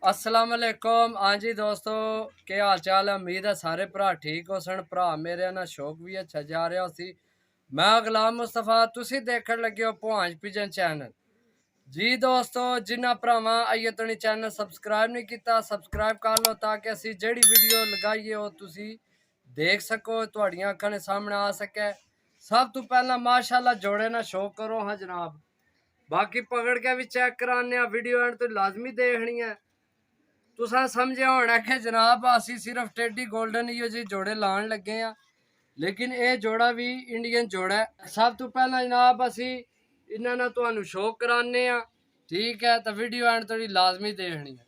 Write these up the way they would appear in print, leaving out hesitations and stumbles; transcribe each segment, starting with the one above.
अस्सलाम वालेकुम। हाँ जी दोस्तों, क्या हाल चाल है। उम्मीद है सारे भरा ठीक हो सन। भरा मेरे ना शौक भी अच्छा जा रहा सी। मैं गुलाम मुस्तफा, तुसी देखने लगे हो भांज पिजन चैनल। जी दोस्तों, जिन्ना भरावां अइए तनी चैनल सबसक्राइब नहीं किया सबसक्राइब कर लो, ताकि असी जेड़ी वीडियो लगाइए हो तुसी देख सको, तुहाड़ियां अखां दे सामने आ सके। सब तो पहला माशाल्लाह जोड़े ना शो करो हाँ जनाब। बाकी पकड़ के भी चेक कराने वीडियो एंड तो लाजमी देखनी है। तुसा समझिया होना कि जनाब असी सिर्फ टेडी गोल्डन इो जी जोड़े लान लगे हैं, लेकिन ये जोड़ा भी इंडियन जोड़ा है। सब तो पहला जनाब असी इन्होंने तुहानू शो कराने ठीक है, तो वीडियो एंड थोड़ी लाजमी देखनी है।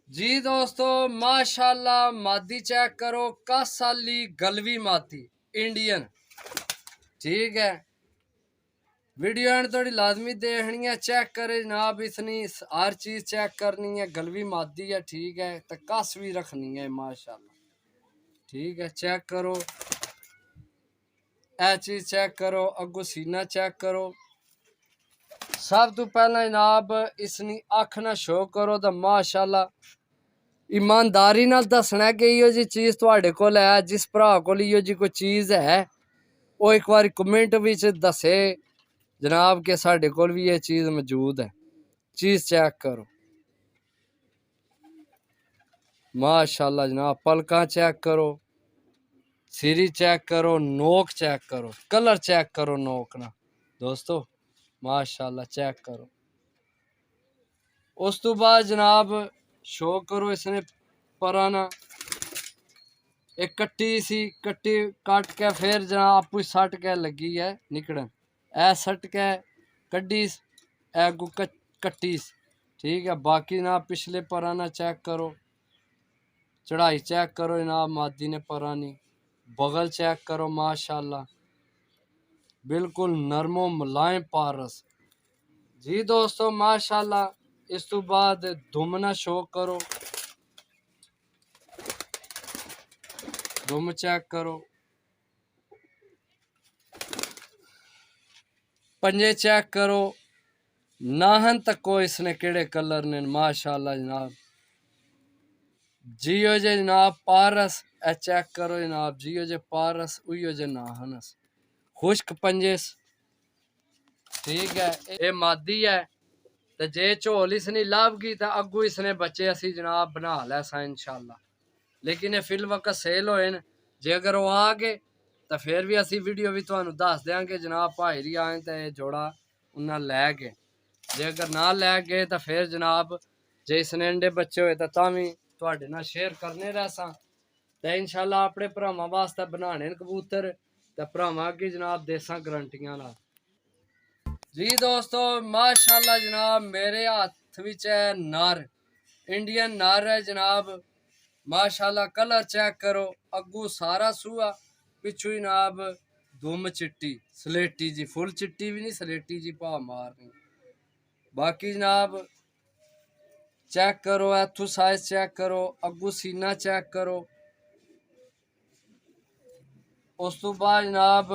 जी दोस्तों माशाल्लाह मादी चेक करो, कासाली गलवी मादी इंडियन, ठीक है। वीडियो एंड थोड़ी लाजमी देखनी है। चेक करे जनाब, इसनी हर चीज चेक करनी है। गलवी मादी है, ठीक है, तो कस भी रखनी है माशाल्लाह, ठीक है। चेक करो, ए चीज चेक करो, अगो सीना चेक करो। सब तो पहला जनाब इसनी अख ना शो करो तो माशाल्लाह ईमानदारी नाल दसना कि इो जी चीज तुहाडे कोल है। जिस भरा कोल इो जी कोई चीज है वो एक बार कमेंट विच दसे जनाब के साडे कोल भी ये चीज मौजूद है। चीज चेक करो माशाल्लाह जनाब। पलका चेक करो, सिरी चेक करो, नोक चेक करो, कलर चेक करो नोक ना दोस्तों, माशाल्लाह चेक करो। उस तो बाद जनाब शो करो इसने पराना एक कट्टी सी, कट्टी कट के फिर जनाब आपू सट के लगी है निकड़न, ए सट के कड्डी ए गु कट्टी, ठीक है। बाकी जनाब पिछले पराना चेक करो, चढ़ाई चेक करो जनाब मादी ने परानी, बगल चेक करो माशाल्लाह बिल्कुल नरमो मुलायम पारस। जी दोस्तों माशाल्लाह। इस तो बाद दुमना शो करो, दुम चेक करो, पंजे चेक करो, नाहन तको इसने केड़े कलर ने माशाल्लाह जनाब। जियो जे जनाब पारस ए चेक करो जनाब, जियो जे पारस उयो जे नाहनस, खुश्क पंजेस, ठीक है। ये मादी है, तो जे झोल इसने लाभ गई तो अगू इसने बच्चे असी जनाब बना लैसा इंशाल्लाह। लेकिन ये फिल वक्त सेल होए न, जे अगर वो आ गए तो फिर भी असी वीडियो भी तुहानू दस देंगे जनाब भाईरी आए तो ये जोड़ा उन्हें लै गए। जे अगर ना लै गए तो फिर जनाब जे इसने अंडे बच्चे होए तो भी तुहाडे नाल शेयर करने रहसा। तो इंशाल्लाह अपने भरावां वास्ते बनाने कबूतर, तो भरावां अगे जनाब देसा गरंटियां नाल। जी दोस्तों माशाल्लाह जनाब मेरे हाथ विच है नर, इंडियन नर है जनाब माशाल्लाह। कलर चेक करो, अगू सारा सूआ, पिछू जनाब दुम चिट्टी सलेटी जी, फुल चिट्टी भी नहीं सलेटी जी भा मारनी। बाकी जनाब चेक करो, इथू साइज चेक करो, अगू सीना चेक करो। उस तो बाद जनाब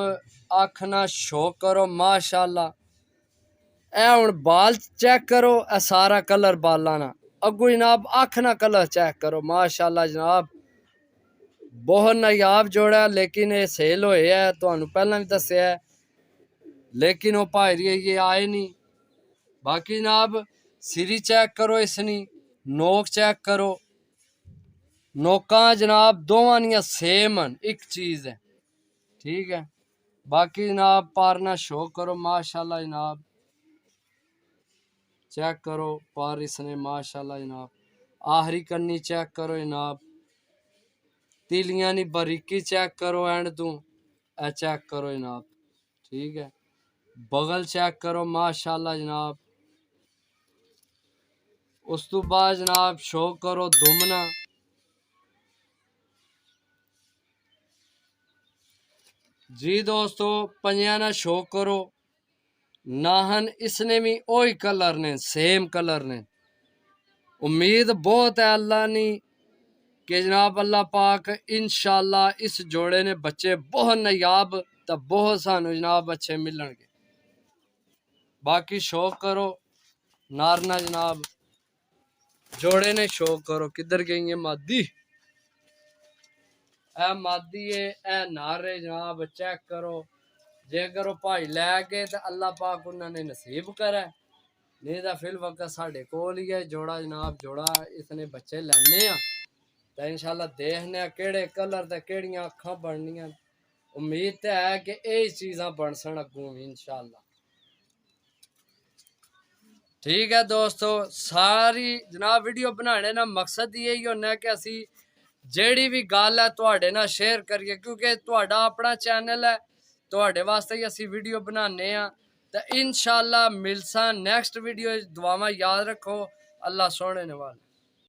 अख ना शो करो माशाल्लाह। ए हुण बाल चेक करो, ए सारा कलर बालां ना। अगू जनाब अख ना कलर चेक करो माशाल्लाह जनाब, बहुत नायाब जोड़ा, लेकिन ये सेल होए है तुहानू पहला भी दस्या है, लेकिन वो भाईरी ये आए नहीं। बाकी जनाब सिरी चेक करो, इसनी नोक चेक करो, नोका जनाब दोवां दियां सेम न, एक चीज है, ठीक है। बाकी जनाब पारना शो करो माशाल्लाह जनाब, चेक करो पार इसने माशाल्लाह जनाब। आखिरी कन्नी चेक करो जनाब, तिलियां नी बारीकी चेक करो, एंड तू ए चेक करो जनाब, ठीक है। बगल चेक करो माशाल्लाह जनाब। उस तो बाद जनाब शो करो दुमना, जी दोस्तों पंजिया ना शो करो नाहन, इसने भी ओही कलर ने, सेम कलर ने। उम्मीद बहुत है अल्लाह नी कि जनाब अल्लाह पाक इंशाल्लाह इस जोड़े ने बच्चे बहुत नायाब तो बहुत सानू जनाब अच्छे मिलणगे। बाकी शौक करो नारना जनाब, जोड़े ने शौक करो किधर गई है मादी ए मादी है ए नारे जनाब चेक करो जे करो भाई लैके तो अल्लाह पाक उन्होंने नसीब करे नहीं तो फिल वक्त साढ़े कोल ही है जोड़ा जनाब जोड़ा इसने बच्चे लैने तो इंशाल्लाह देखने केड़े कलर ते केड़ियां अखां बननियां उम्मीद तो है कि यही चीज़ां बन सन अगों इंशाल्लाह ठीक है दोस्तों सारी जनाब वीडियो बनाने का मकसद यही होना कि असी जेड़ी भी गल है तुहाडे नाल शेयर करिए क्योंकि तुहाडा अपना चैनल है तुहाडे वास्ते ही असी वीडियो बनाने तो इंशाल्लाह मिलसा नेक्स्ट वीडियो दुआवां याद रखो अल्लाह सोहने नवाल